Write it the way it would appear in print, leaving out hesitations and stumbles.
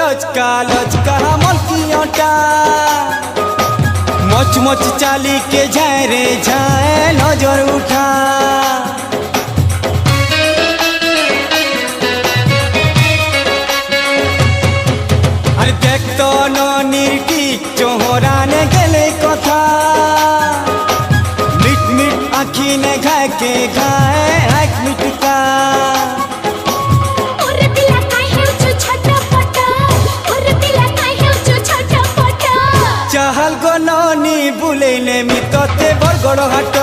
लचका लचका मलकियोटा much much चाली के जाए रे जाए नजर उठा। अरे देख तो ननिर ठीक चोहराने गेले कथा मिट मिट आँखी ने घाय के घाय एक मिटका। चाहल गो ननी बुलेने मितते बरगड़ हाट